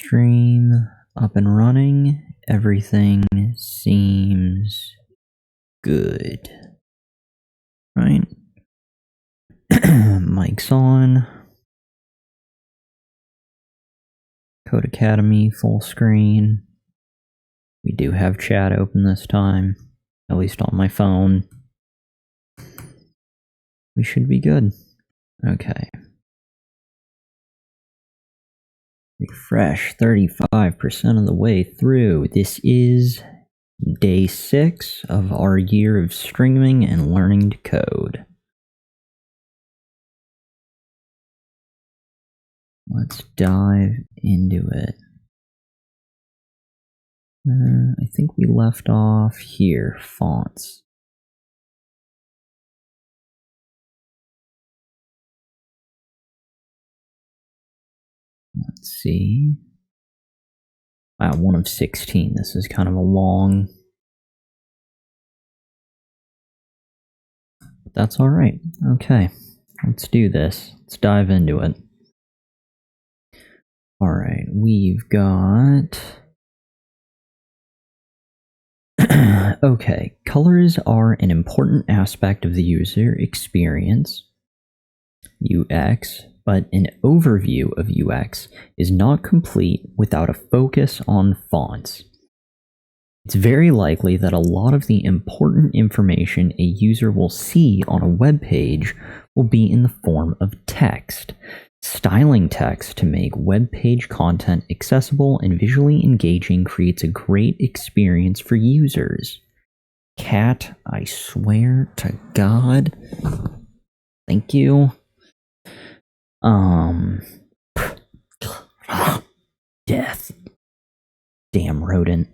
stream up and running. Everything seems good. Right? Mic's on. Codecademy full screen. We do have chat open this time, at least on my phone. We should be good. Okay. Refresh 35% of the way through. This is day 6 of our year of streaming and learning to code. Let's dive into it. I think we left off here, fonts. Let's see. Wow, 1 of 16. This is kind of a long... But that's alright. Okay, let's do this. Let's dive into it. Alright, we've got... Okay, colors are an important aspect of the user experience, UX, but an overview of UX is not complete without a focus on fonts. It's very likely that a lot of the important information a user will see on a web page will be in the form of text. Styling text to make web page content accessible and visually engaging creates a great experience for users. Cat, I swear to God. Thank you. Death. Damn rodent.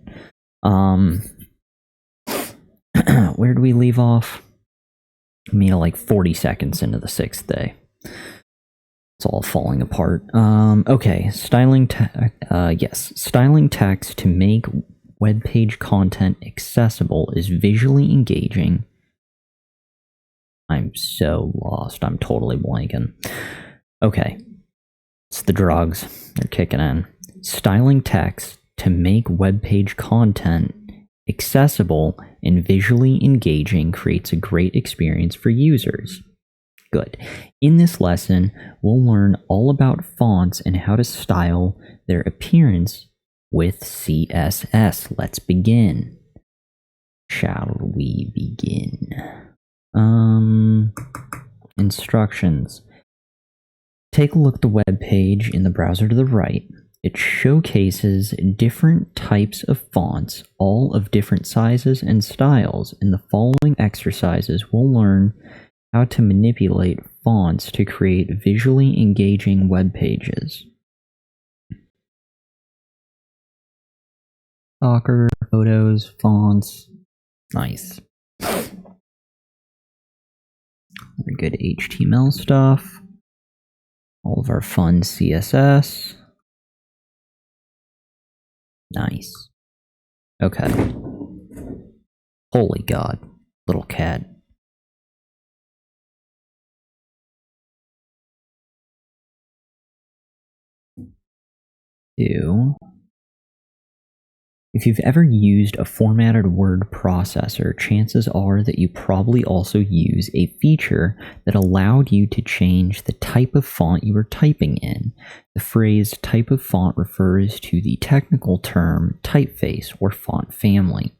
Where do we leave off? I mean, like 40 seconds into the 6th day. It's all falling apart. Okay, styling text to make web page content accessible is visually engaging. I'm so lost. I'm totally blanking. Okay, it's the drugs. They're kicking in. Styling text to make web page content accessible and visually engaging creates a great experience for users. Good. In this lesson, we'll learn all about fonts and how to style their appearance with CSS. Let's begin. Shall we begin? Instructions. Take a look at the web page in the browser to the right. It showcases different types of fonts, all of different sizes and styles. In the following exercises, we'll learn how to manipulate fonts to create visually engaging web pages. Soccer, photos, fonts. Nice. Very good HTML stuff. All of our fun CSS. Nice. Okay. Holy God, little cat. If you've ever used a formatted word processor, chances are that you probably also use a feature that allowed you to change the type of font you were typing in. The phrase type of font refers to the technical term typeface or font family.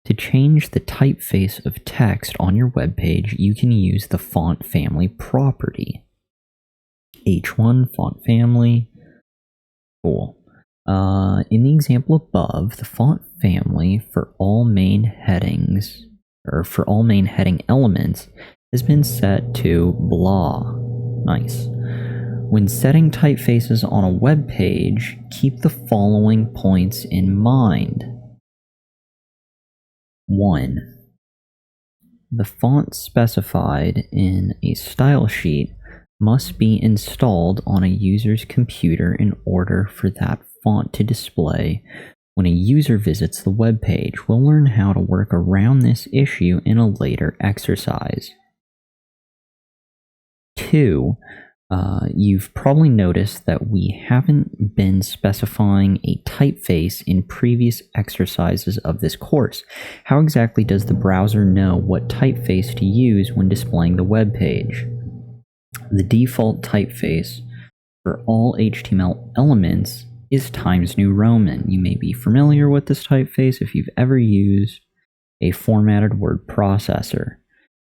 To change the typeface of text on your web page, you can use the font family property. H1 font family. Cool. In the example above, the font family for all main headings, or for all main heading elements, has been set to blah. Nice. When setting typefaces on a web page, keep the following points in mind. 1. The font specified in a style sheet must be installed on a user's computer in order for that font to display when a user visits the web page. We'll learn how to work around this issue in a later exercise. 2. You've probably noticed that we haven't been specifying a typeface in previous exercises of this course. How exactly does the browser know what typeface to use when displaying the web page? The default typeface for all HTML elements is Times New Roman. You may be familiar with this typeface if you've ever used a formatted word processor.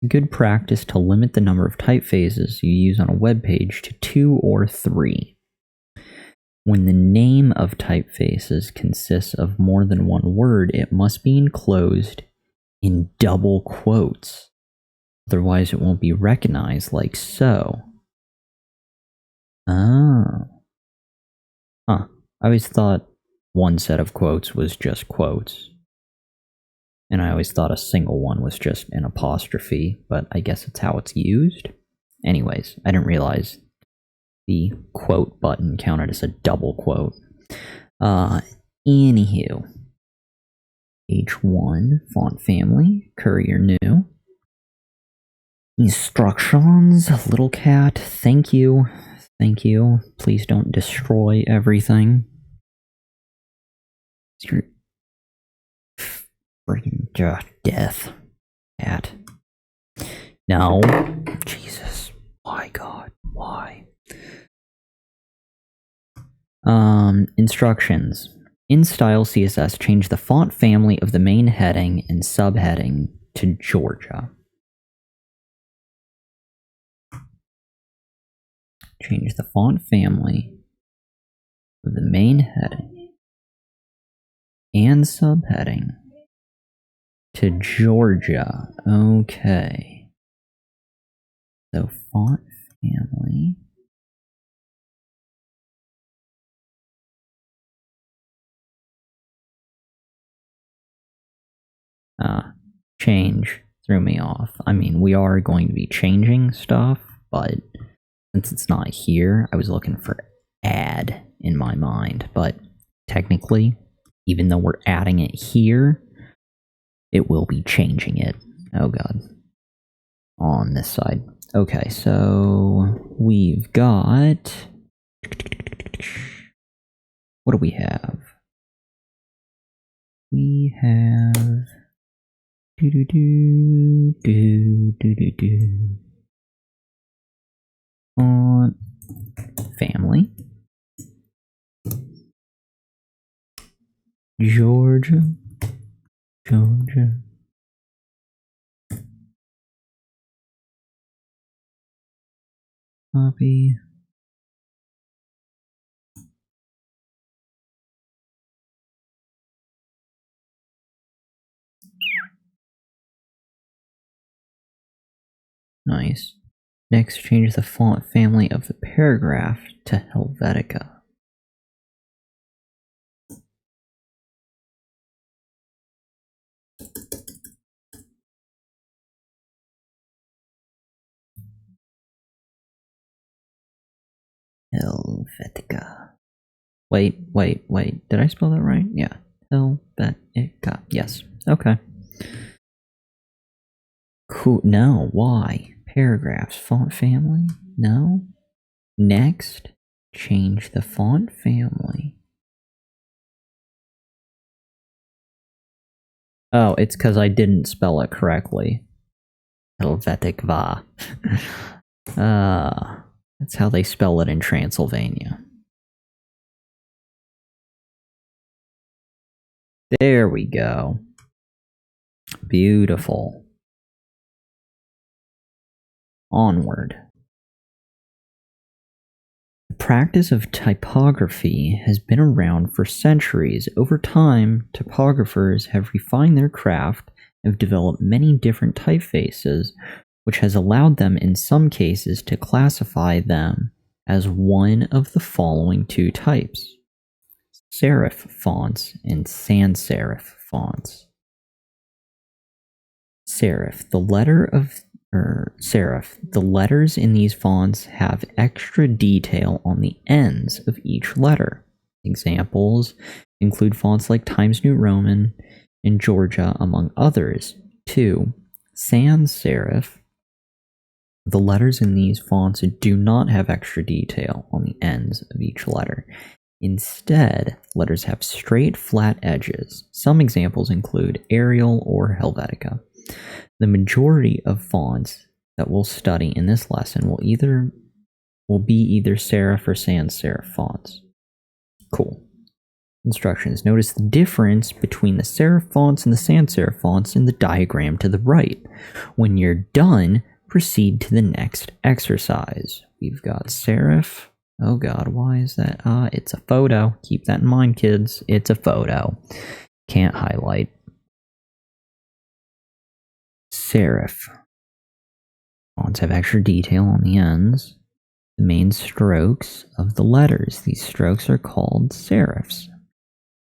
Good practice to limit the number of typefaces you use on a web page to 2 or 3. When the name of typefaces consists of more than one word, it must be enclosed in double quotes. Otherwise, it won't be recognized like so. Oh. Huh. I always thought one set of quotes was just quotes. And I always thought a single one was just an apostrophe, but I guess it's how it's used. Anyways, I didn't realize the quote button counted as a double quote. Anywho. H1, font family, courier new. Instructions, little cat, thank you. Thank you. Please don't destroy everything. Freaking death. Cat. No. Jesus. Why, God? Why? Instructions. In Style CSS, change the font family of the main heading and subheading to Georgia. Change the font family of the main heading and subheading to Georgia. Okay. So font family. Change threw me off. I mean, we are going to be changing stuff, but since it's not here, I was looking for add in my mind. But technically, even though we're adding it here, it will be changing it. Oh god. On this side. Okay, so we've got... What do we have? We have... Font family. Georgia. Copy. Nice. Next, change the font family of the paragraph to Helvetica. Helvetica. Wait. Did I spell that right? Yeah. Helvetica. Yes. Okay. Cool. No. Why? Paragraphs. Font family? No. Next, change the font family. Oh, it's because I didn't spell it correctly. Helvetica. That's how they spell it in Transylvania. There we go. Beautiful. Onward. The practice of typography has been around for centuries. Over time, typographers have refined their craft and have developed many different typefaces, which has allowed them in some cases to classify them as one of the following two types: serif fonts and sans serif fonts. Serif, the letters in these fonts have extra detail on the ends of each letter. Examples include fonts like Times New Roman and Georgia, among others. 2. Sans serif The letters in these fonts do not have extra detail on the ends of each letter. Instead, letters have straight, flat edges. Some examples include Arial or Helvetica. The majority of fonts that we'll study in this lesson will be either serif or sans serif fonts. Cool. Instructions. Notice the difference between the serif fonts and the sans serif fonts in the diagram to the right. When you're done, proceed to the next exercise. We've got serif. Oh god, why is that? It's a photo. Keep that in mind, kids. It's a photo. Can't highlight. Serif. Fonts have extra detail on the ends. The main strokes of the letters. These strokes are called serifs.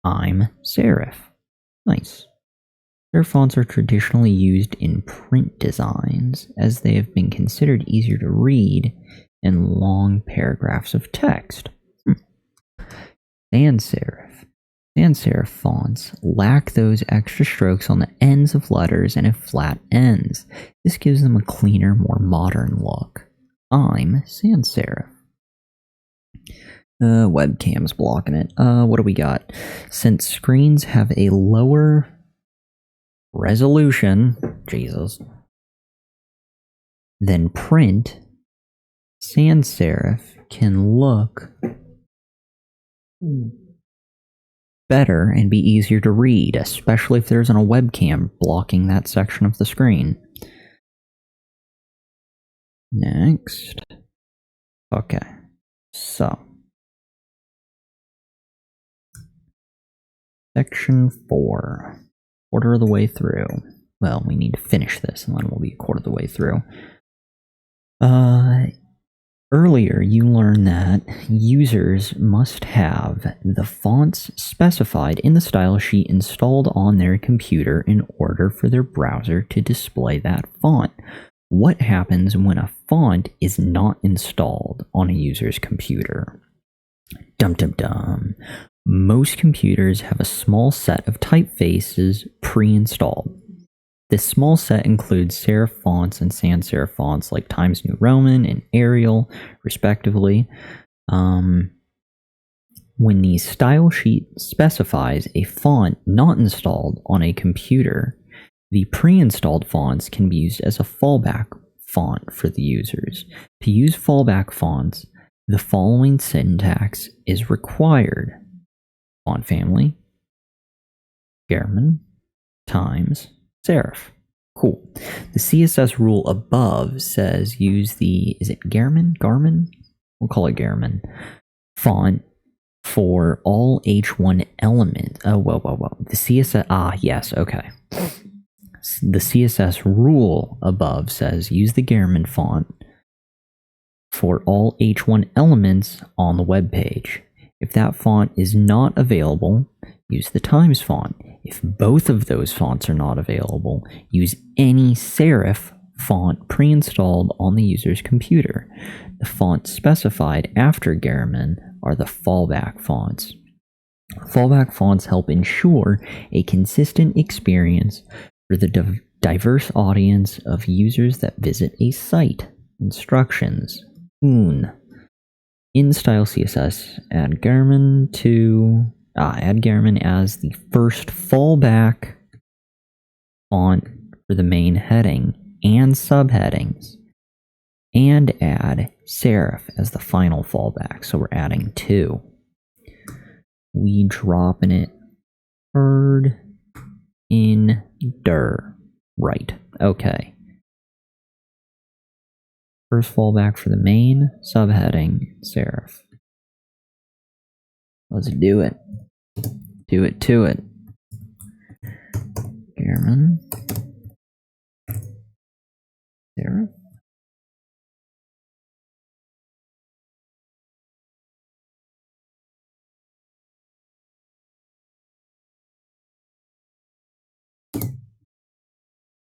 I'm serif. Nice. Serif fonts are traditionally used in print designs as they have been considered easier to read in long paragraphs of text. Sans serif. Sans serif fonts lack those extra strokes on the ends of letters and have flat ends. This gives them a cleaner, more modern look. I'm sans serif. Webcam's blocking it. What do we got? Since screens have a lower resolution, Jesus, than print, sans serif can look better and be easier to read, especially if there's a webcam blocking that section of the screen. Next. Okay, so Section 4. Quarter of the way through. Well, we need to finish this and then we'll be a quarter of the way through. Earlier, you learned that users must have the fonts specified in the style sheet installed on their computer in order for their browser to display that font. What happens when a font is not installed on a user's computer? Dum dum dum. Most computers have a small set of typefaces pre-installed. This small set includes serif fonts and sans serif fonts like Times New Roman and Arial, respectively. When the style sheet specifies a font not installed on a computer, the pre-installed fonts can be used as a fallback font for the users. To use fallback fonts, the following syntax is required. Font family, German, Times, serif. Cool. The CSS rule above says use the, is it Garmin? We'll call it Garmin. Font for all H1 elements. Oh, whoa. The CSS, yes, okay. The CSS rule above says use the Garmin font for all H1 elements on the web page. If that font is not available, use the Times font. If both of those fonts are not available, use any serif font pre-installed on the user's computer. The fonts specified after Garmin are the fallback fonts. Fallback fonts help ensure a consistent experience for the diverse audience of users that visit a site. Instructions. In style CSS, add Garmin as the first fallback font for the main heading and subheadings, and add serif as the final fallback. So we're adding 2. We dropping it third in der. Right. Okay. First fallback for the main, subheading, serif. Let's do it. Do it to it. German. Serif.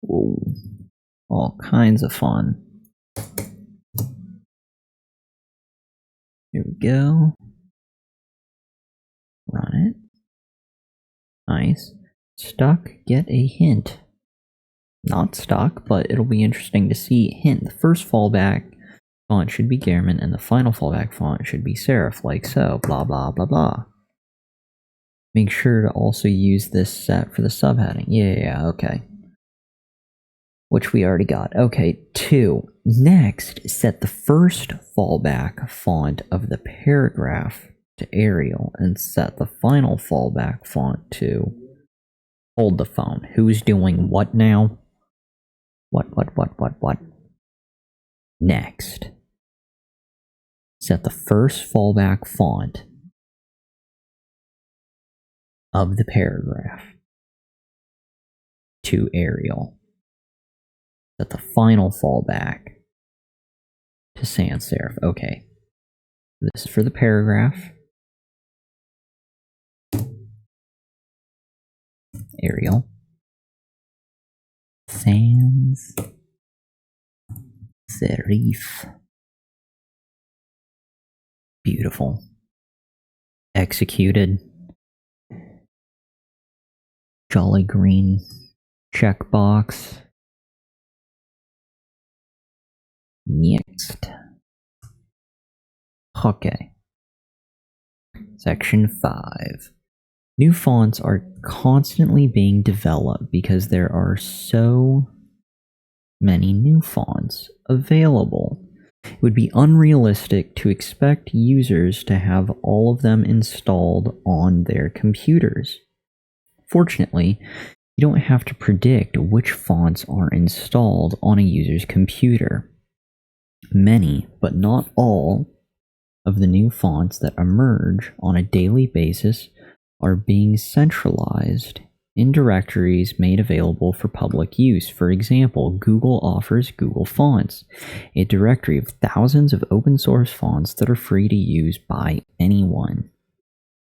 Whoa. All kinds of fun. Here we go. Run it. Nice. Stuck, get a hint. not stuck, but it'll be interesting to see. Hint, the first fallback font should be Gehrman, and the final fallback font should be serif, like so, blah, blah, blah, blah. Make sure to also use this set for the subheading. Yeah, okay. Which we already got. Okay, 2. Next, set the first fallback font of the paragraph to Arial, and set the final fallback font to... Hold the phone. Who's doing what now? What? Next, set the first fallback font of the paragraph to Arial. Set the final fallback to sans serif. Okay. This is for the paragraph. Arial. Sans serif. Beautiful. Executed. Jolly green checkbox. Next. Okay. Section 5. New fonts are constantly being developed because there are so many new fonts available. It would be unrealistic to expect users to have all of them installed on their computers. Fortunately, you don't have to predict which fonts are installed on a user's computer. Many, but not all, of the new fonts that emerge on a daily basis are being centralized in directories made available for public use. For example, Google offers Google Fonts, a directory of thousands of open source fonts that are free to use by anyone.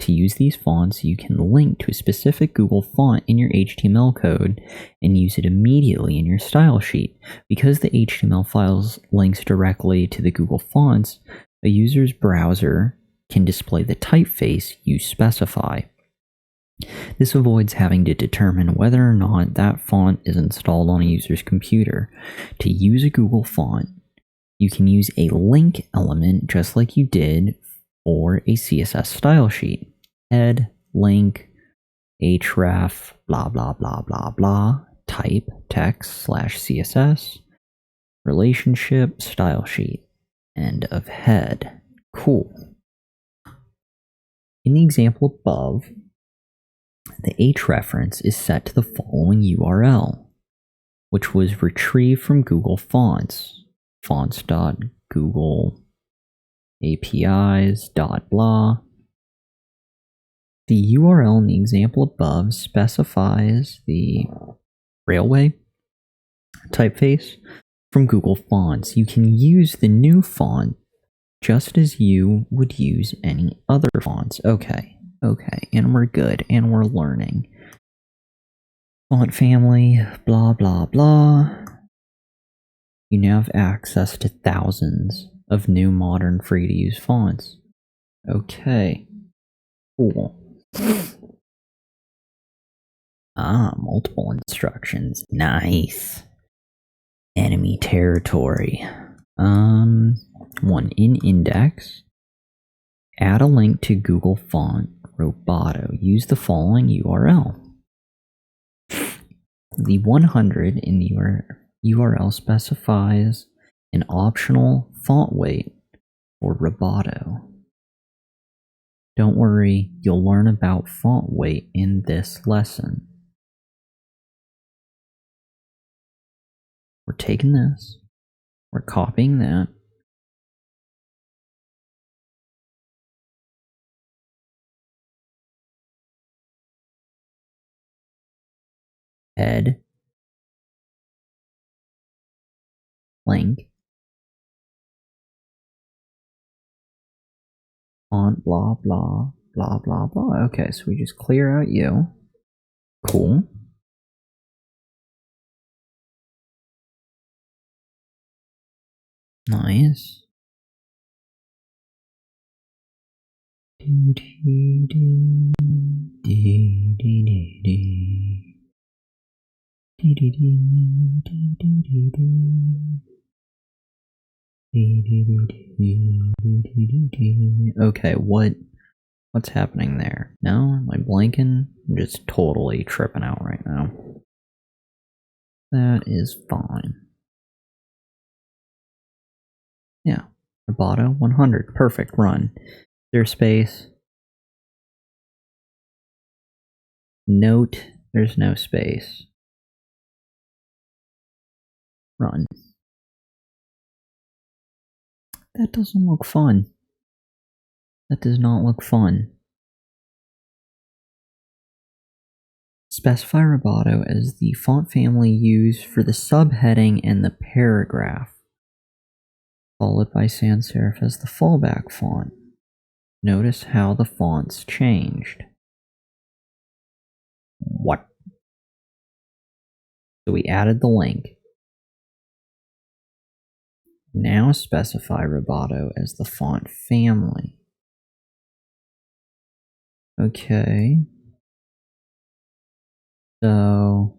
To use these fonts, you can link to a specific Google font in your HTML code and use it immediately in your style sheet. Because the HTML files links directly to the Google fonts, a user's browser can display the typeface you specify. This avoids having to determine whether or not that font is installed on a user's computer. To use a Google font, you can use a link element just like you did for a CSS style sheet. Head, link, href, blah, blah, blah, blah, blah, type, text, /CSS, relationship, style sheet, end of head. Cool. In the example above, the h-reference is set to the following URL, which was retrieved from Google Fonts, fonts.googleapis.blah. The URL in the example above specifies the railway typeface from Google Fonts. You can use the new font just as you would use any other fonts. Okay, and we're good, and we're learning. Font family, blah, blah, blah. You now have access to thousands of new modern free-to-use fonts. Okay, cool. Multiple instructions. Nice. Enemy territory. One in index. Add a link to Google Font Roboto. Use the following URL. The 100 in the URL specifies an optional font weight for Roboto. Don't worry, you'll learn about font weight in this lesson. We're taking this, we're copying that, head, link, font, blah, blah, blah, blah, blah. Okay, so we just clear out you. Cool. Nice. Okay, what's happening there? No? Am I blanking? I'm just totally tripping out right now. That is fine. Yeah. Roboto 100. Perfect. Run. Is there space? Note, there's no space. Run. That doesn't look fun. That does not look fun. Specify Roboto as the font family used for the subheading and the paragraph, followed by sans serif as the fallback font. Notice how the fonts changed. What? So we added the link. Now specify Roboto as the font family. Okay. So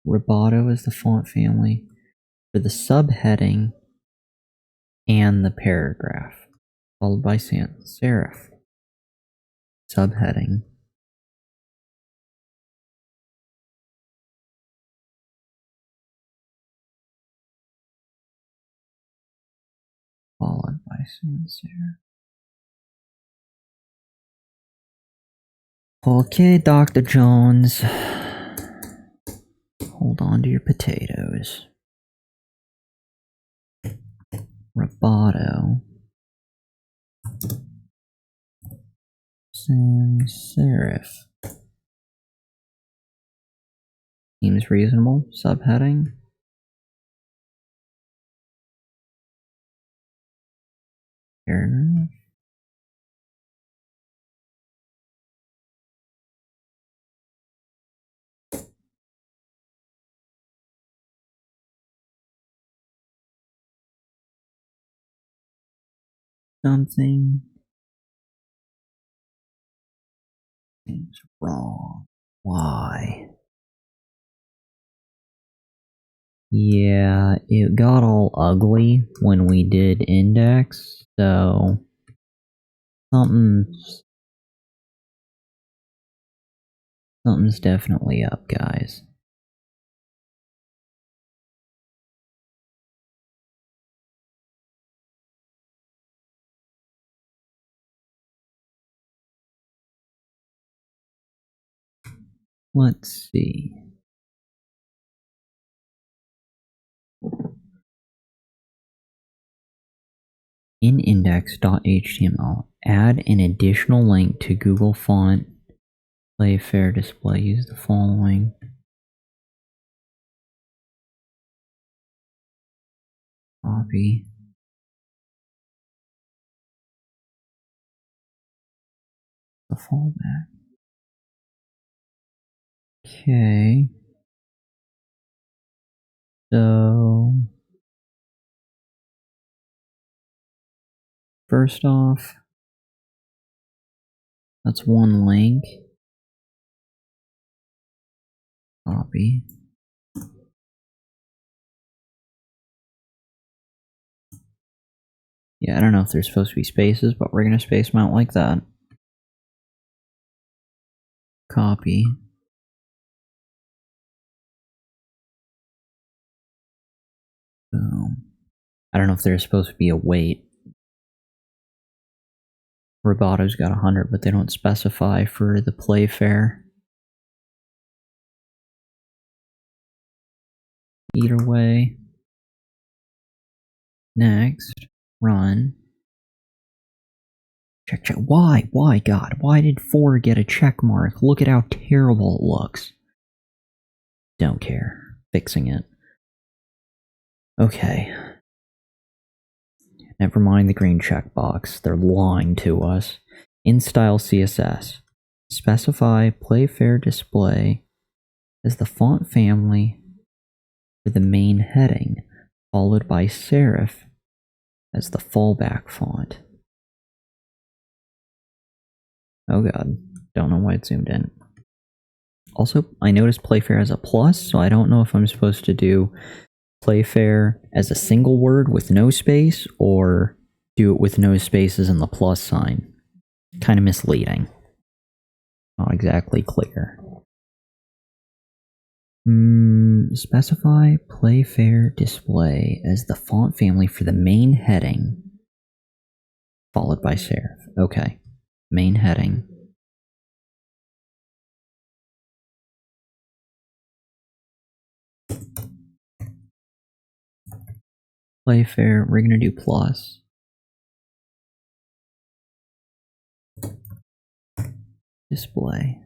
Roboto is the font family for the subheading and the paragraph, followed by sans serif. Subheading. Followed by sans serif. Okay, Dr. Jones. Hold on to your potatoes. Roboto. Sans serif. Seems reasonable. Subheading. Paragraph. Something seems wrong. Why? Yeah, it got all ugly when we did index, so something's definitely up, guys. Let's see. In index.html, add an additional link to Google Font Play Fair Display. Use the following. Copy. The fallback. Okay. So first off, that's one link. Copy. Yeah, I don't know if there's supposed to be spaces, but we're gonna space them out like that. Copy. Boom. I don't know if there's supposed to be a weight. Roboto's got 100, but they don't specify for the Playfair. Either way. Next, run. Check, check. Why? Why, God? Why did 4 get a check mark? Look at how terrible it looks. Don't care. Fixing it. Okay. Never mind the green checkbox. They're lying to us. In style CSS. Specify Playfair Display as the font family for the main heading, followed by serif as the fallback font. Oh god. Don't know why it zoomed in. Also, I noticed Playfair has a plus, so I don't know if I'm supposed to do Playfair as a single word with no space, or do it with no spaces and the plus sign. Kind of misleading. Not exactly clear. Specify Playfair display as the font family for the main heading, followed by serif. Okay, main heading. Playfair, we're gonna do plus. Display.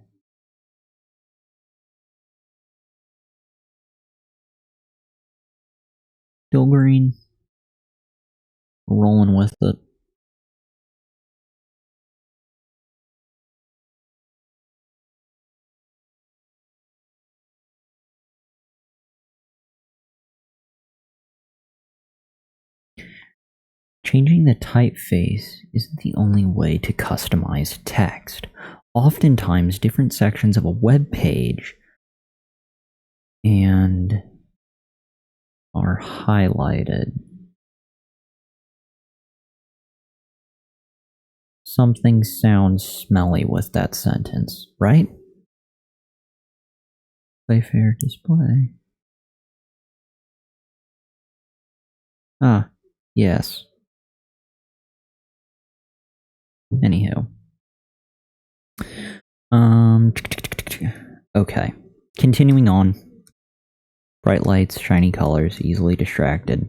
Still green. Rolling with it. Changing the typeface isn't the only way to customize text. Oftentimes, different sections of a web page and are highlighted. Something sounds smelly with that sentence, right? Playfair display. Ah, yes. Anywho. Okay. Continuing on. Bright lights, shiny colors, easily distracted.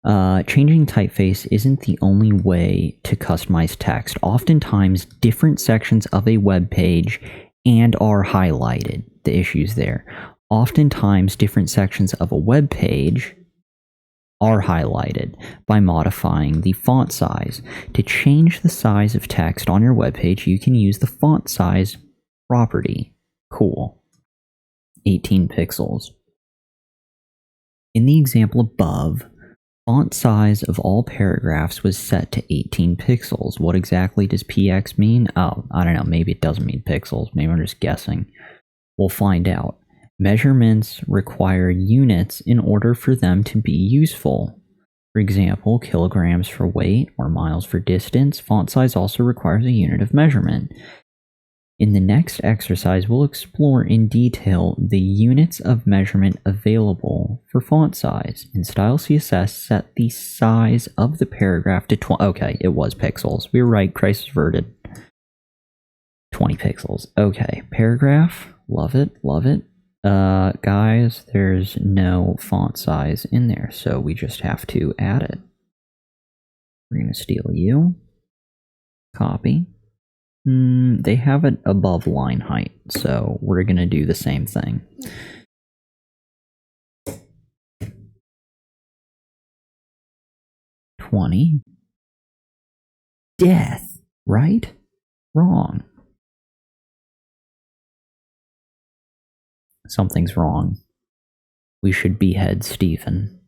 Changing typeface isn't the only way to customize text. Oftentimes, different sections of a web page and are highlighted. The issues there. Oftentimes, different sections of a web page are highlighted by modifying the font size. To change the size of text on your web page, you can use the font size property. Cool. 18 pixels. In the example above, font size of all paragraphs was set to 18 pixels. What exactly does px mean? Oh, I don't know. Maybe it doesn't mean pixels. Maybe I'm just guessing. We'll find out. Measurements require units in order for them to be useful. For example, kilograms for weight or miles for distance. Font size also requires a unit of measurement. In the next exercise, we'll explore in detail the units of measurement available for font size. In Style CSS, set the size of the paragraph to 20. Okay, it was pixels. We were right, crisis averted. 20 pixels. Okay, paragraph. Love it, love it. Guys, there's no font size in there, so we just have to add it. We're gonna steal you. Copy. They have it above line height, so we're gonna do the same thing. $20. Death, right? Wrong. Something's wrong. We should behead Stephen.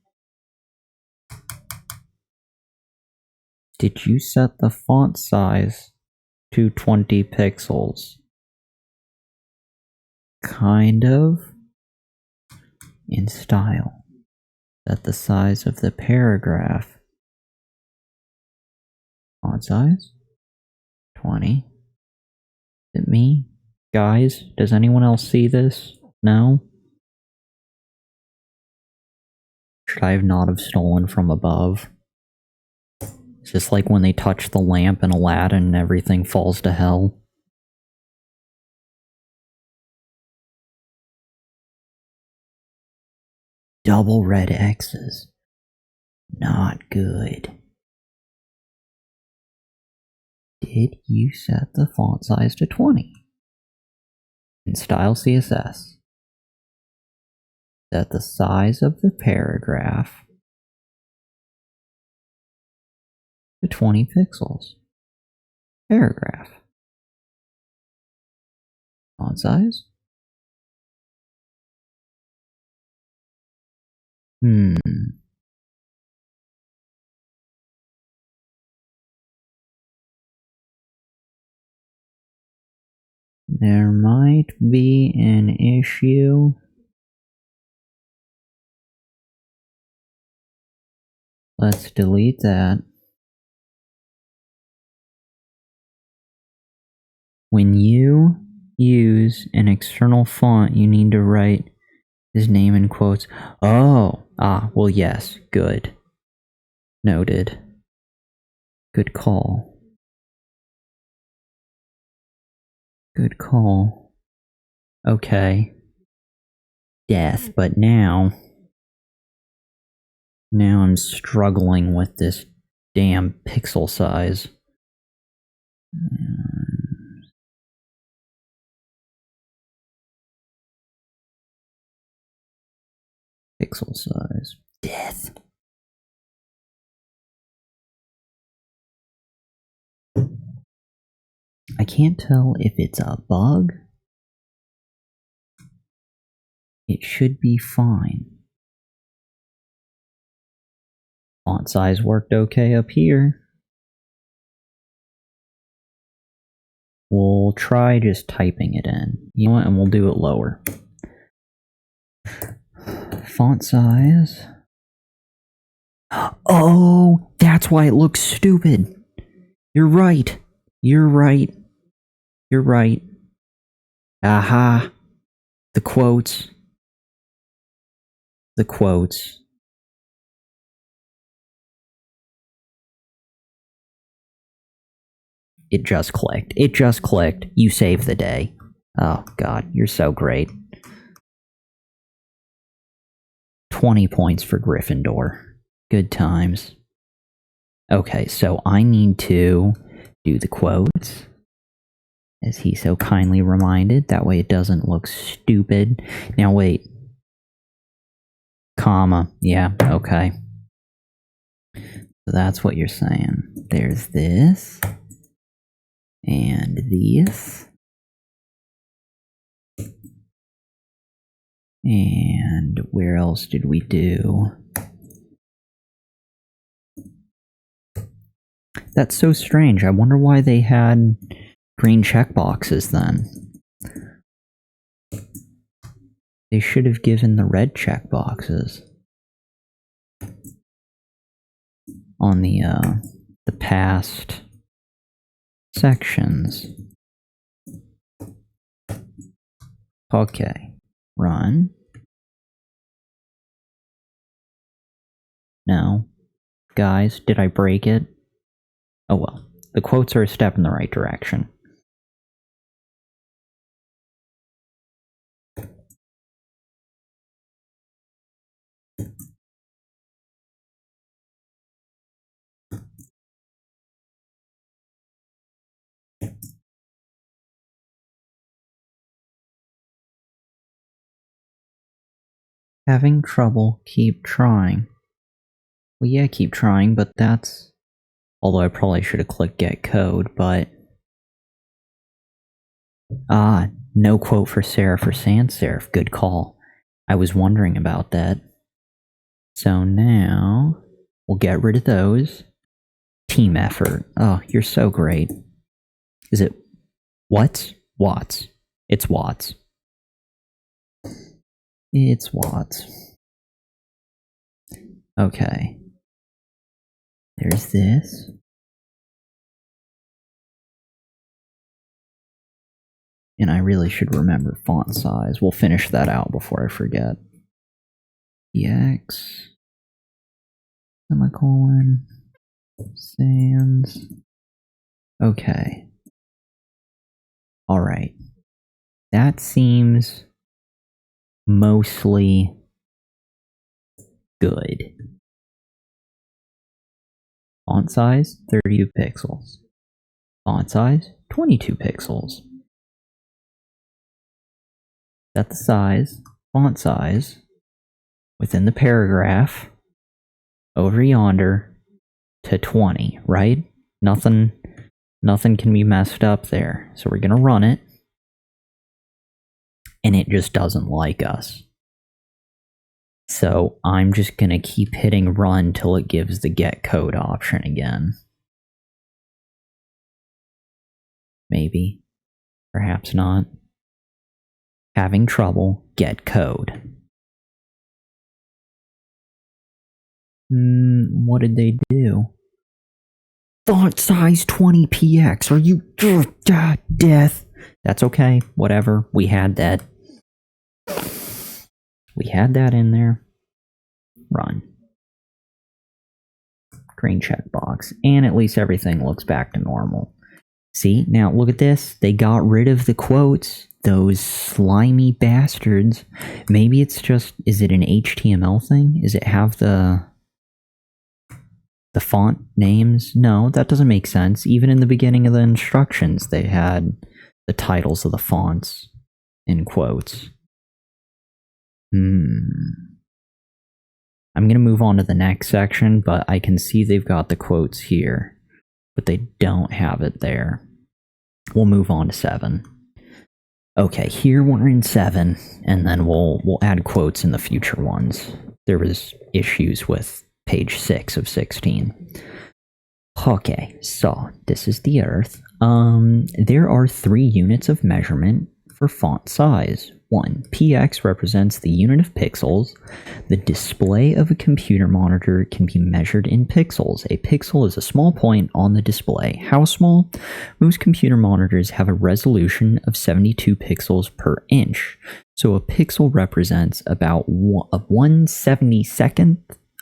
Did you set the font size to 20 pixels? Kind of. In style. Set the size of the paragraph. Font size? 20. Is it me? Guys, does anyone else see this? No? Should I have not have stolen from above? It's just like when they touch the lamp in Aladdin and everything falls to hell. Double red X's. Not good. Did you set the font size to 20? In Style CSS, set the size of the paragraph to 20 pixels. Paragraph. Font size? There might be an issue. Let's delete that. When you use an external font, you need to write his name in quotes. Oh, well, yes, good. Noted. Good call. Good call. Okay. Death, but now I'm struggling with this damn pixel size. Pixel size. Death. I can't tell if it's a bug. It should be fine. Font size worked okay up here. We'll try just typing it in. You know what? And we'll do it lower. Font size. Oh, that's why it looks stupid. You're right. You're right. You're right. Aha. The quotes. The quotes. It just clicked. It just clicked. You saved the day. Oh, God. You're so great. 20 points for Gryffindor. Good times. Okay, so I need to do the quotes, as he so kindly reminded. That way it doesn't look stupid. Now wait. Comma. Yeah, okay. So that's what you're saying. There's this. And this. And where else did we do? That's so strange. I wonder why they had green checkboxes then. They should have given the red checkboxes on the past sections. Okay. Run. No. Guys, did I break it? Oh well. The quotes are a step in the right direction. Having trouble, keep trying. Well, yeah, keep trying, but that's... Although I probably should have clicked get code, but... No quote for Serif or sans serif. Good call. I was wondering about that. So now, we'll get rid of those. Team effort. Oh, you're so great. Is it Watts? Watts. It's Watts. It's Watts. Okay. There's this. And I really should remember font size. We'll finish that out before I forget. EX. Semicolon. Sans. Okay. Alright. That seems mostly good. Font size, 32 pixels. Font size, 22 pixels. Set the size, font size, within the paragraph, over yonder, to 20, right? Nothing can be messed up there. So we're gonna run it. And it just doesn't like us. So I'm just gonna keep hitting run till it gives the get code option again. Maybe. Perhaps not. Having trouble, get code. What did they do? Font size 20px. Are you death? That's okay. Whatever. We had that. We had that in there. Run. Green checkbox. And at least everything looks back to normal. See? Now look at this. They got rid of the quotes. Those slimy bastards. Maybe it's just... Is it an HTML thing? Does it have the font names? No, that doesn't make sense. Even in the beginning of the instructions, they had the titles of the fonts in quotes. I'm going to move on to the next section, but I can see they've got the quotes here, but they don't have it there. We'll move on to 7. Okay, here we're in 7, and then we'll add quotes in the future ones. There was issues with page 6 of 16. Okay, so this is the Earth. There are 3 units of measurement for font size. 1. px represents the unit of pixels. The display of a computer monitor can be measured in pixels. A pixel is a small point on the display. How small? Most computer monitors have a resolution of 72 pixels per inch. So a pixel represents about a 1/72nd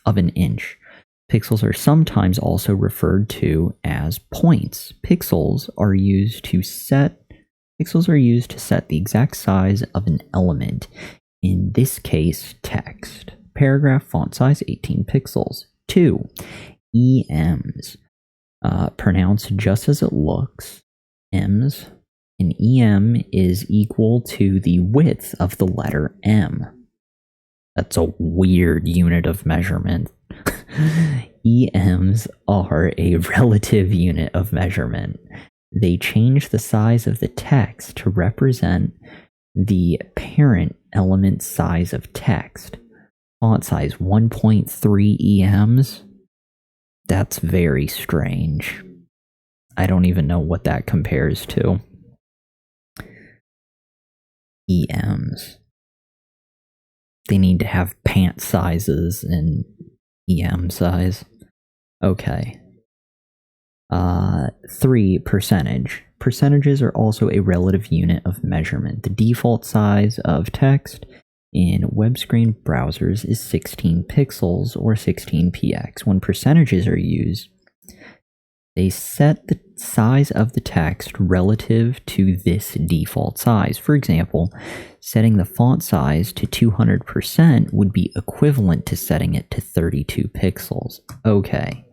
of an inch. Pixels are sometimes also referred to as points. Pixels are used to set the exact size of an element, in this case, text. Paragraph font size 18 pixels. 2. EMs. Pronounced just as it looks. Ems. An EM is equal to the width of the letter M. That's a weird unit of measurement. EMs are a relative unit of measurement. They change the size of the text to represent the parent element size of text. Font size 1.3 EMs? That's very strange. I don't even know what that compares to. EMs. They need to have pant sizes and EM size. Okay. 3. Percentage. Percentages are also a relative unit of measurement. The default size of text in web screen browsers is 16 pixels or 16px. When percentages are used, they set the size of the text relative to this default size. For example, setting the font size to 200% would be equivalent to setting it to 32 pixels. Okay.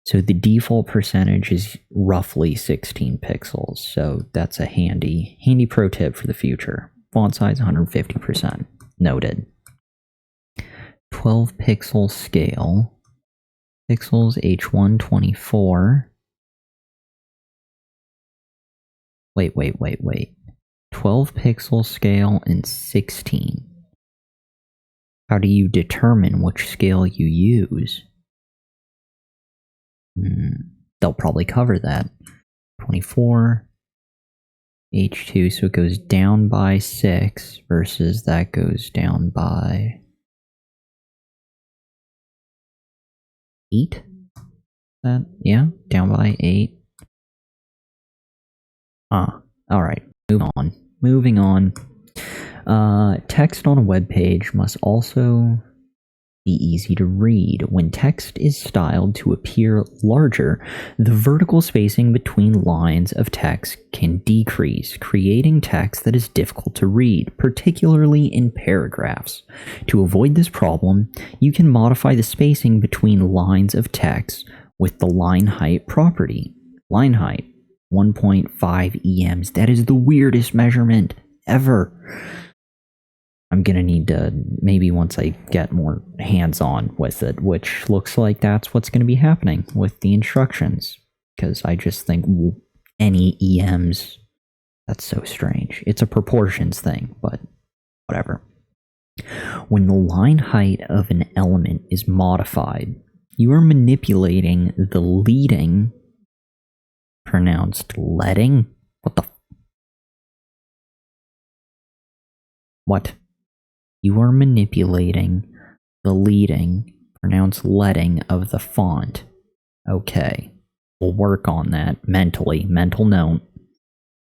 So the default percentage is roughly 16 pixels. So that's a handy pro tip for the future. Font size 150%. Noted. 12 pixel scale. Pixels H124. Wait. 12 pixel scale and 16. How do you determine which scale you use? They'll probably cover that. 24 H2, so it goes down by 6 versus that goes down by 8. Yeah, down by 8. Alright, moving on. Text on a web page must also be easy to read. When text is styled to appear larger, the vertical spacing between lines of text can decrease, creating text that is difficult to read, particularly in paragraphs. To avoid this problem, you can modify the spacing between lines of text with the line height property. Line height, 1.5 EMs. That is the weirdest measurement ever. I'm gonna need to, maybe once I get more hands-on with it, which looks like that's what's gonna be happening with the instructions, because I just think any EMs, that's so strange. It's a proportions thing, but whatever. When the line height of an element is modified, you are manipulating the leading, pronounced letting? What the What? You are manipulating the leading, pronounced letting, of the font. Okay. We'll work on that mentally. Mental note.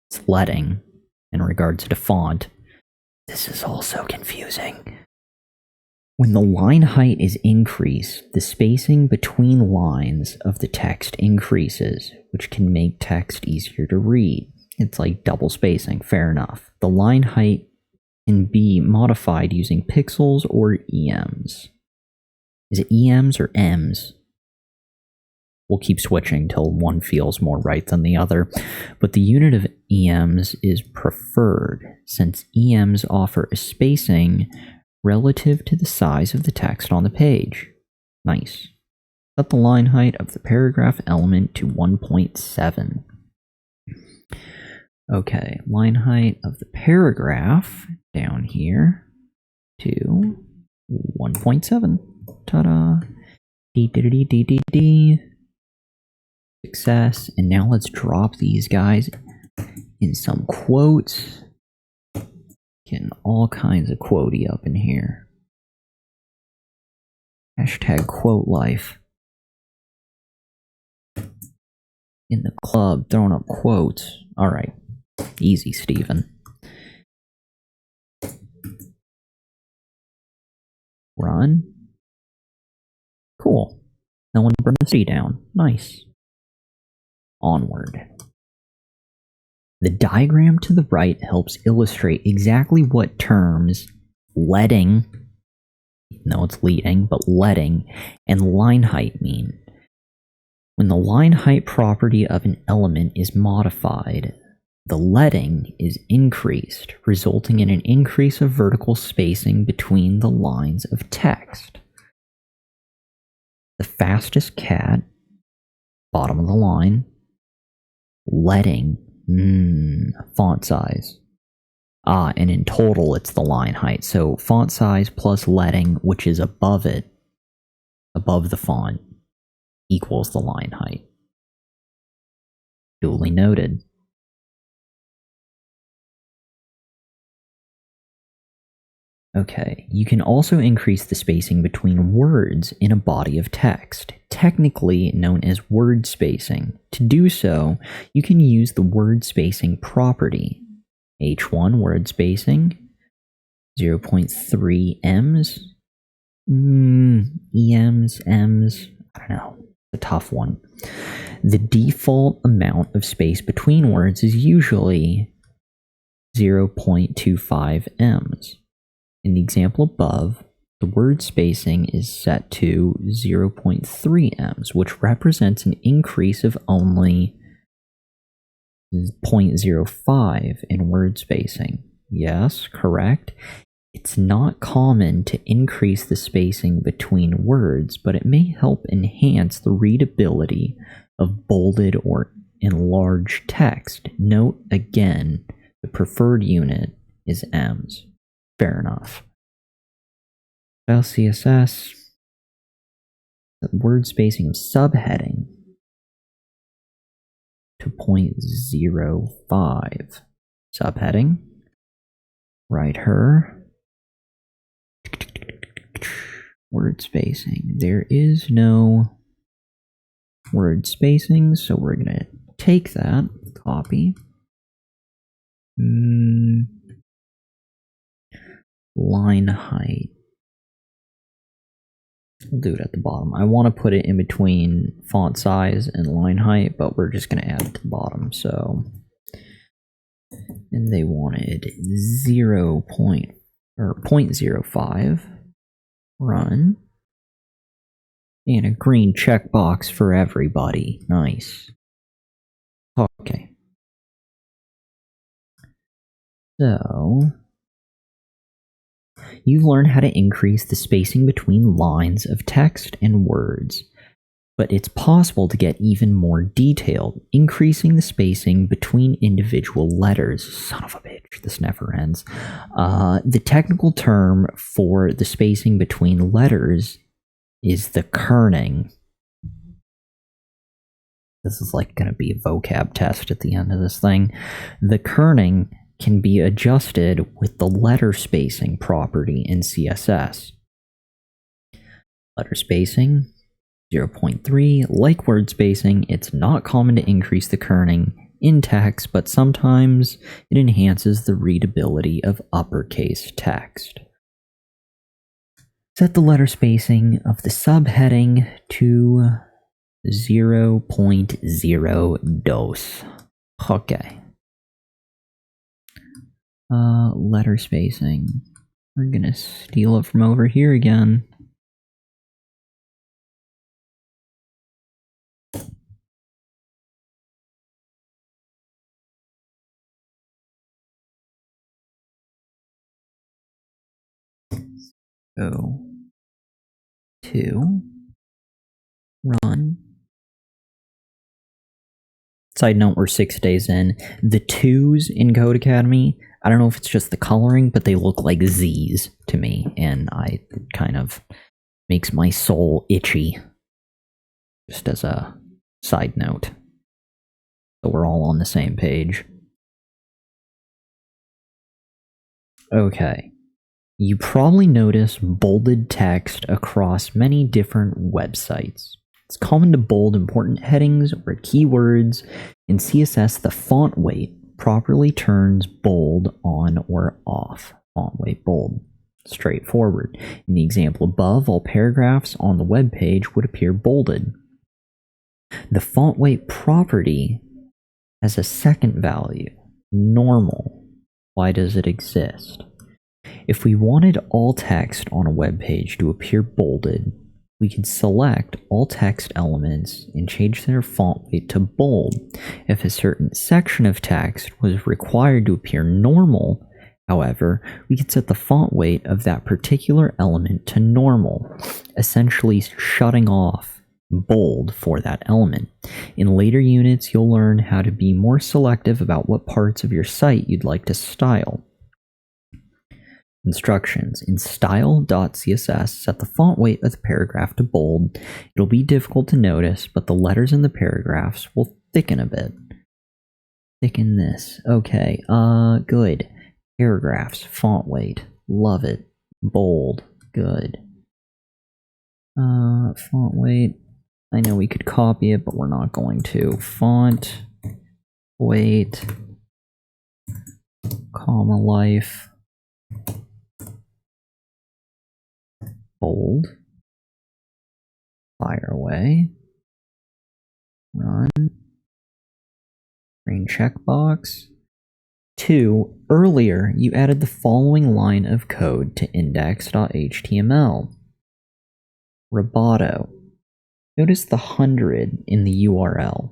It's letting in regards to font. This is also confusing. When the line height is increased, the spacing between lines of the text increases, which can make text easier to read. It's like double spacing, fair enough. The line height can be modified using pixels or EMs. Is it EMs or Ms? We'll keep switching till one feels more right than the other, but the unit of EMs is preferred since EMs offer a spacing relative to the size of the text on the page. Nice. Set the line height of the paragraph element to 1.7. Okay, line height of the paragraph down here to 1.7. Ta-da. Dee-dee-dee-dee-dee-dee. Success. And now let's drop these guys in some quotes. Getting all kinds of quotey up in here. Hashtag quote life. In the club, throwing up quotes. Alright. Easy, Steven. Run. Cool. No one burned the city down. Nice. Onward. The diagram to the right helps illustrate exactly what terms letting, no, it's leading, but letting, and line height mean. When the line height property of an element is modified, the letting is increased, resulting in an increase of vertical spacing between the lines of text. The fastest cat, bottom of the line, letting, font size. And in total, it's the line height. So font size plus letting, which is above it, above the font, equals the line height. Duly noted. Okay, you can also increase the spacing between words in a body of text, technically known as word spacing. To do so, you can use the word spacing property. H1 word spacing, 0.3 ems, EMs, Ms, I don't know, a tough one. The default amount of space between words is usually 0.25 ems. In the example above, the word spacing is set to 0.3 ems, which represents an increase of only 0.05 in word spacing. Yes, correct. It's not common to increase the spacing between words, but it may help enhance the readability of bolded or enlarged text. Note again, the preferred unit is ems. Fair enough. Style CSS, the word spacing of subheading to 0.05. Subheading, write her. Word spacing. There is no word spacing, so we're going to take that, copy. Line height. We'll do it at the bottom. I want to put it in between font size and line height, but we're just going to add it to the bottom. So, and they wanted 0.05. Run. And a green checkbox for everybody. Nice. Okay. So, you've learned how to increase the spacing between lines of text and words, but it's possible to get even more detailed, increasing the spacing between individual letters. Son of a bitch, this never ends. The technical term for the spacing between letters is the kerning. This is like going to be a vocab test at the end of this thing. The kerning can be adjusted with the letter spacing property in CSS. Letter spacing 0.3. Like word spacing, it's not common to increase the kerning in text, but sometimes it enhances the readability of uppercase text. Set the letter spacing of the subheading to 0.02. Okay. Letter spacing. We're gonna steal it from over here again. Go to run. Side note, we're 6 days in. The 2s in Codecademy, I don't know if it's just the coloring, but they look like Z's to me, and it kind of makes my soul itchy. Just as a side note. So we're all on the same page. Okay. You probably notice bolded text across many different websites. It's common to bold important headings or keywords. In CSS, the font weight properly turns bold on or off. Font weight bold. Straightforward. In the example above, all paragraphs on the web page would appear bolded. The font weight property has a second value, normal. Why does it exist? If we wanted all text on a web page to appear bolded, we could select all text elements and change their font weight to bold. If a certain section of text was required to appear normal, however, we could set the font weight of that particular element to normal, essentially shutting off bold for that element. In later units, you'll learn how to be more selective about what parts of your site you'd like to style. Instructions. In style.css, set the font weight of the paragraph to bold. It'll be difficult to notice, but the letters in the paragraphs will thicken a bit. Thicken this. Okay, good. Paragraphs, font weight. Love it. Bold. Good. Font weight. I know we could copy it, but we're not going to. Font weight, comma life. Bold. Fire away. Run. Green checkbox. 2. Earlier, you added the following line of code to index.html. Roboto. Notice the 100 in the URL.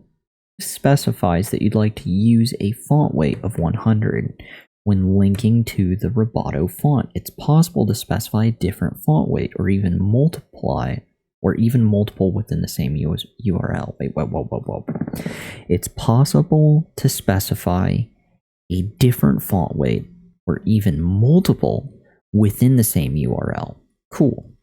This specifies that you'd like to use a font weight of 100. When linking to the Roboto font, it's possible to specify a different font weight or even multiple within the same URL. Wait, whoa. It's possible to specify a different font weight or even multiple within the same URL. Cool.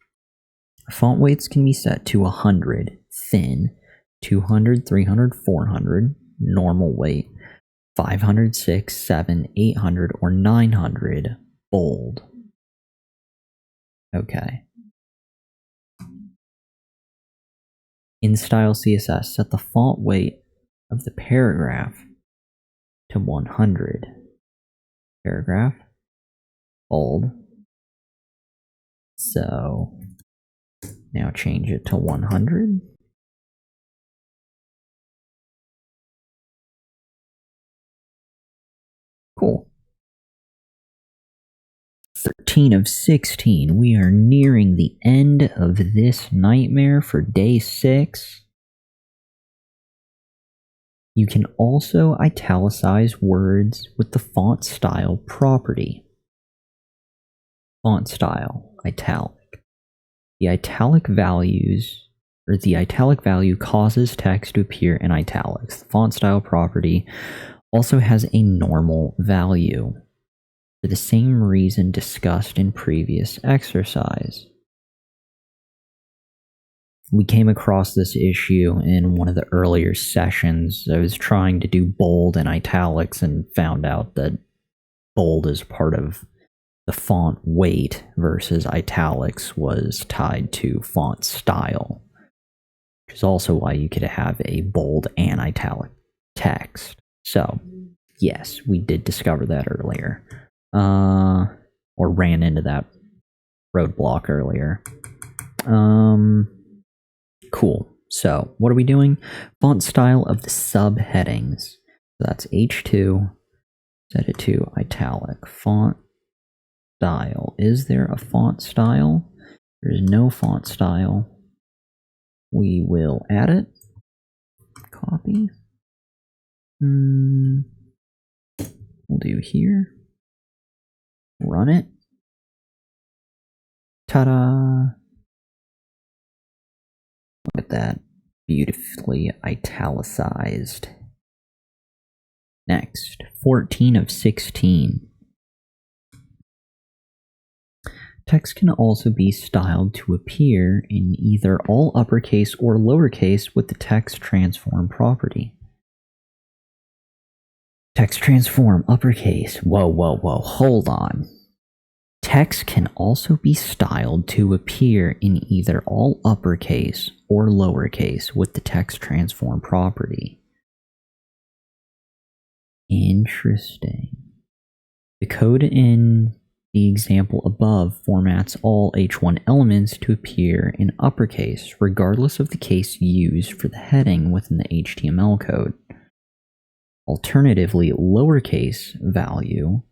Font weights can be set to 100, thin, 200, 300, 400, normal weight, 500, 600, 700, 800, or 900, bold. Okay. In style CSS, set the font weight of the paragraph to 100. Paragraph, bold. So now change it to 100. Cool. 13 of 16. We are nearing the end of this nightmare for day 6. You can also italicize words with the font style property. Font style, italic. The italic value causes text to appear in italics. The font style property also has a normal value for the same reason discussed in previous exercise. We came across this issue in one of the earlier sessions. I was trying to do bold and italics and found out that bold as part of the font weight versus italics was tied to font style, which is also why you could have a bold and italic text. So, yes, we did discover that earlier. Or ran into that roadblock earlier. Cool. So, what are we doing? Font style of the subheadings. So that's H2. Set it to italic. Font style. Is there a font style? There is no font style. We will add it. Copy. We'll do here. Run it. Ta-da! Look at that. Beautifully italicized. Next, 14 of 16. Text can also be styled to appear in either all uppercase or lowercase with the text transform property. Text transform uppercase. Whoa, hold on. Text can also be styled to appear in either all uppercase or lowercase with the text transform property. Interesting. The code in the example above formats all H1 elements to appear in uppercase, regardless of the case used for the heading within the HTML code. Alternatively, lowercase value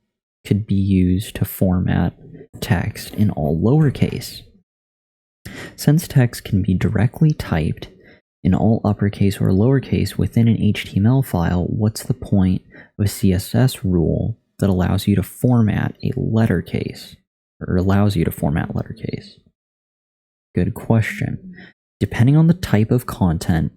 could be used to format text in all lowercase. Since text can be directly typed in all uppercase or lowercase within an HTML file, what's the point of a CSS rule that allows you to format a letter case, or allows you to format letter case? Good question. Depending on the type of content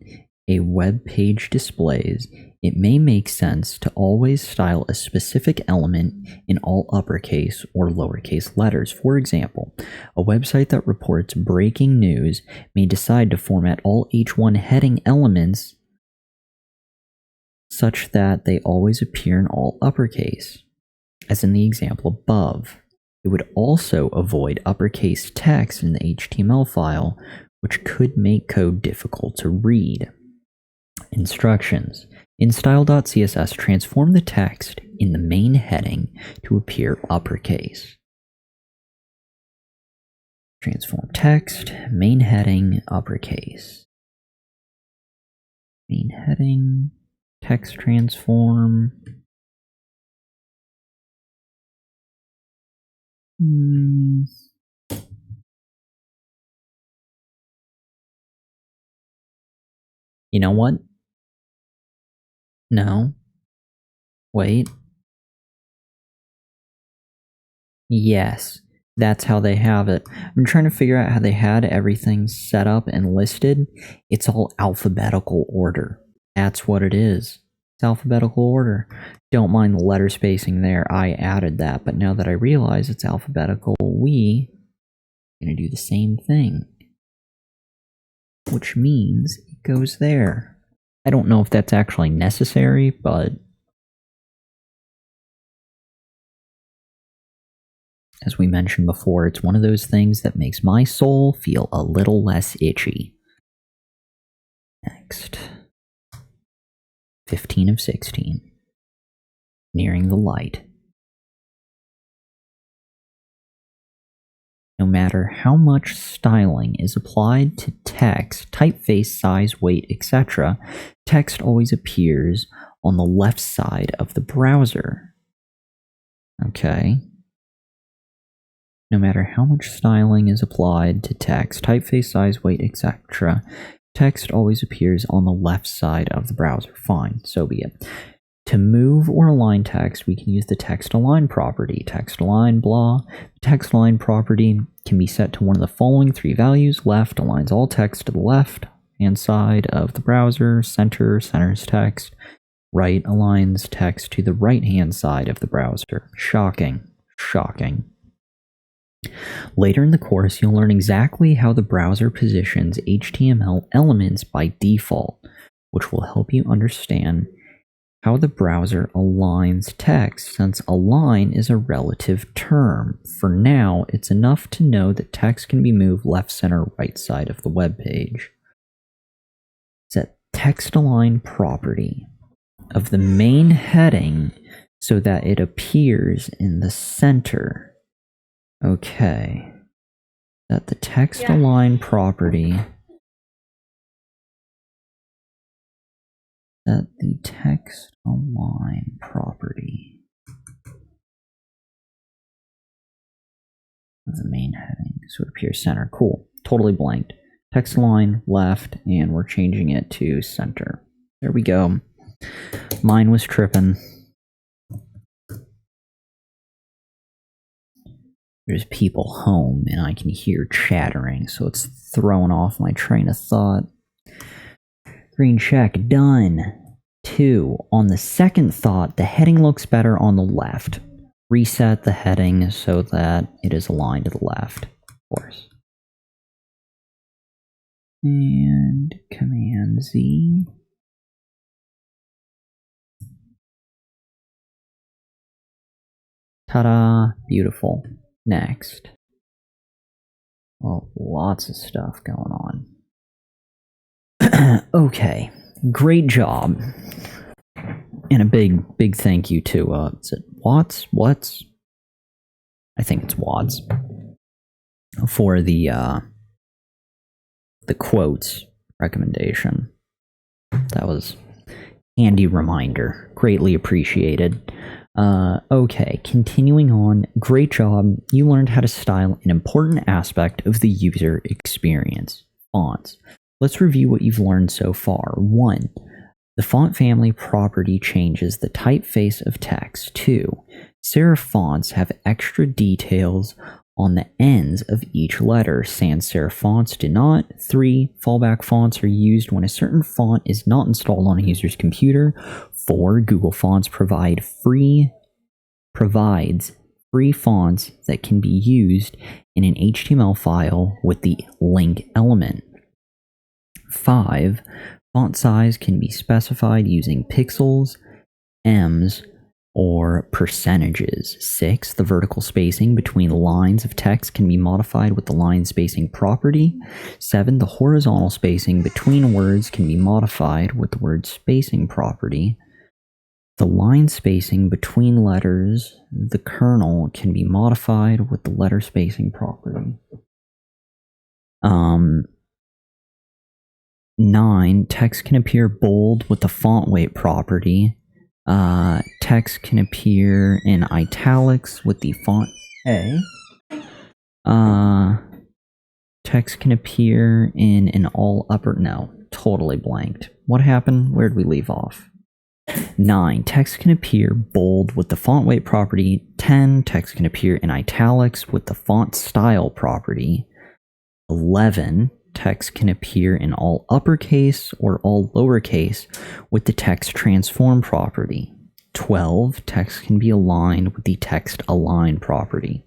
a web page displays, it may make sense to always style a specific element in all uppercase or lowercase letters. For example, a website that reports breaking news may decide to format all H1 heading elements such that they always appear in all uppercase, as in the example above. It would also avoid uppercase text in the HTML file, which could make code difficult to read. Instructions. In style.css, transform the text in the main heading to appear uppercase. Transform text, main heading, uppercase. Main heading, text transform. You know what? No. Wait. Yes, that's how they have it. I'm trying to figure out how they had everything set up and listed. It's all alphabetical order. That's what it is. It's alphabetical order. Don't mind the letter spacing there. I added that, but now that I realize it's alphabetical, we are going to do the same thing, which means it goes there. I don't know if that's actually necessary, but as we mentioned before, it's one of those things that makes my soul feel a little less itchy. Next. 15 of 16. Nearing the light. No matter how much styling is applied to text, typeface, size, weight, etc., text always appears on the left side of the browser. Okay. No matter how much styling is applied to text, typeface, size, weight, etc., text always appears on the left side of the browser. Fine, so be it. To move or align text, we can use the text align property. Text align, blah. The text align property can be set to one of the following three values. Left aligns all text to the left-hand side of the browser. Center centers text. Right aligns text to the right-hand side of the browser. Shocking. Shocking. Later in the course, you'll learn exactly how the browser positions HTML elements by default, which will help you understand how the browser aligns text, since align is a relative term. For now, it's enough to know that text can be moved left, center, right side of the web page. Set text align property of the main heading so that it appears in the center. Okay. Set the text align property. Set the text align property of the main heading so it appears center. Cool. Totally blanked. Text align left, and we're changing it to center. There we go. Mine was tripping. There's people home and I can hear chattering, so it's throwing off my train of thought. Green check, done. 2. On the second thought, the heading looks better on the left. Reset the heading so that it is aligned to the left, of course. And Command Z. Ta-da! Beautiful. Next. Well, lots of stuff going on. Okay, great job. And a big thank you to, is it Watts? I think it's Watts. For the quotes recommendation. That was handy reminder. Greatly appreciated. Okay, continuing on. Great job. You learned how to style an important aspect of the user experience. Fonts. Let's review what you've learned so far. 1. The font family property changes the typeface of text. 2. Serif fonts have extra details on the ends of each letter. Sans serif fonts do not. 3. Fallback fonts are used when a certain font is not installed on a user's computer. 4. Google Fonts provides free fonts that can be used in an HTML file with the link element. 5. Font size can be specified using pixels, ems, or percentages. 6. The vertical spacing between lines of text can be modified with the line spacing property. 7. The horizontal spacing between words can be modified with the word spacing property. The line spacing between letters, the kernel, can be modified with the letter spacing property. 9. Text can appear bold with the font weight property. Text can appear in italics with the font A. Text can appear in an all upper... No, totally blanked. What happened? Where did we leave off? 9. Text can appear bold with the font weight property. 10. Text can appear in italics with the font style property. 11. Text can appear in all uppercase or all lowercase with the text transform property. 12. Text can be aligned with the text align property.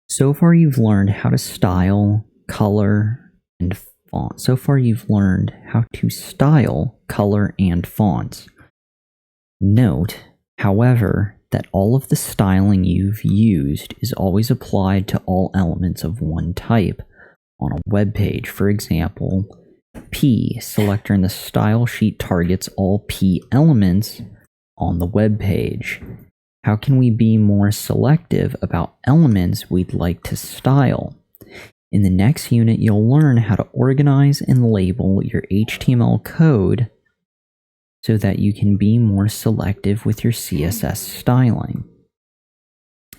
So far you've learned how to style, color, and font. So far you've learned how to style, color, and fonts. Note, however, that all of the styling you've used is always applied to all elements of one type on a web page. For example, P selector in the style sheet targets all P elements on the web page. How can we be more selective about elements we'd like to style? In the next unit, you'll learn how to organize and label your HTML code so that you can be more selective with your CSS styling.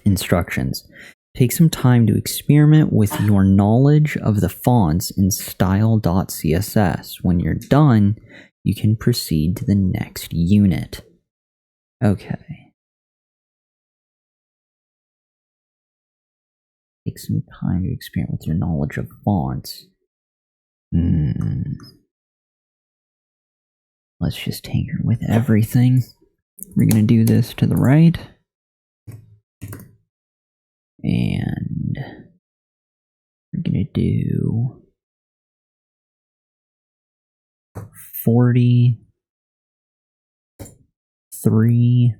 Instructions. Take some time to experiment with your knowledge of the fonts in style.css. When you're done, you can proceed to the next unit. Okay. Take some time to experiment with your knowledge of fonts. Let's just tinker with everything. We're going to do this to the right. And we're going to do 40 3.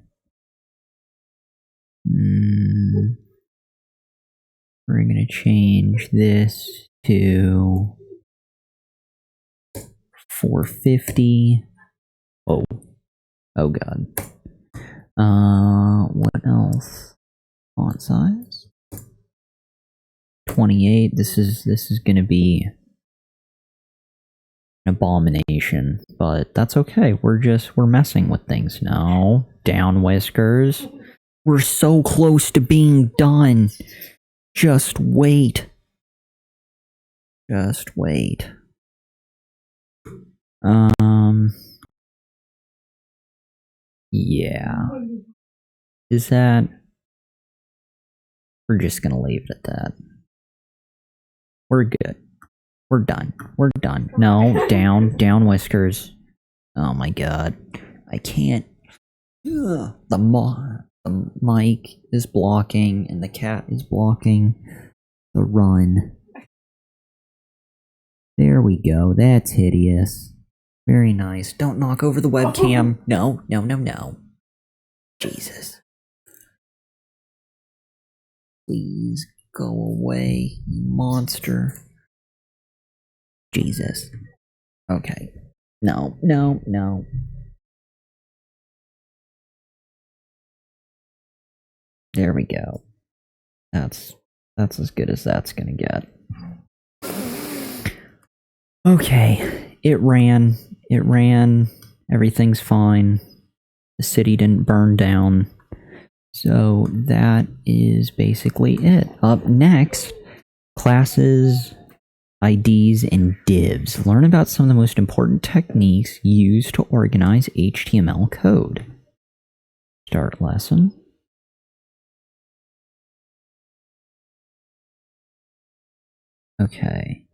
We're going to change this to 450. Oh god. What else? Font size 28. This is going to be an abomination, but that's okay. We're messing with things now. Down whiskers. We're so close to being done. Just wait. Just wait. Yeah. Is that... We're just gonna leave it at that. We're good. We're done. We're done. No, down whiskers. Oh my god. I can't... The mic is blocking, and the cat is blocking the run. There we go. That's hideous. Very nice. Don't knock over the webcam. No. Jesus. Please go away, you monster. Jesus. Okay. No. There we go. That's as good as that's gonna get. Okay. It ran. Everything's fine. The city didn't burn down. So that is basically it. Up next, classes, IDs, and divs. Learn about some of the most important techniques used to organize HTML code. Start lesson. Okay.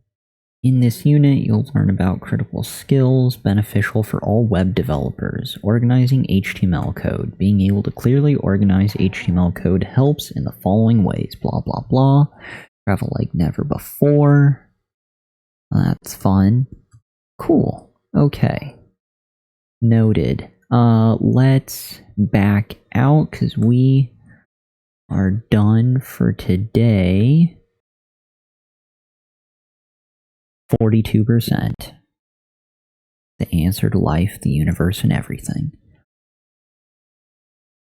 In this unit, you'll learn about critical skills beneficial for all web developers. Organizing HTML code. Being able to clearly organize HTML code helps in the following ways. Blah, blah, blah. Travel like never before. That's fun. Cool. Okay. Noted. Let's back out because we are done for today. 42%. The answer to life, the universe, and everything.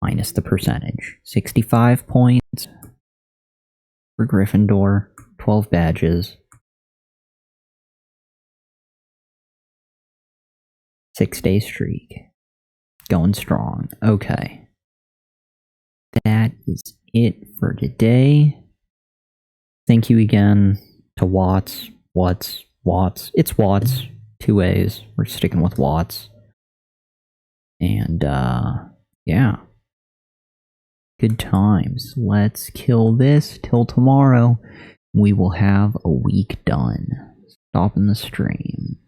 Minus the percentage. 65 points for Gryffindor. 12 badges. 6-day streak. Going strong. Okay. That is it for today. Thank you again to Watts. Watts. It's Watts. 2 A's. We're sticking with Watts. And, yeah. Good times. Let's kill this till tomorrow. We will have a week done. Stopping the stream.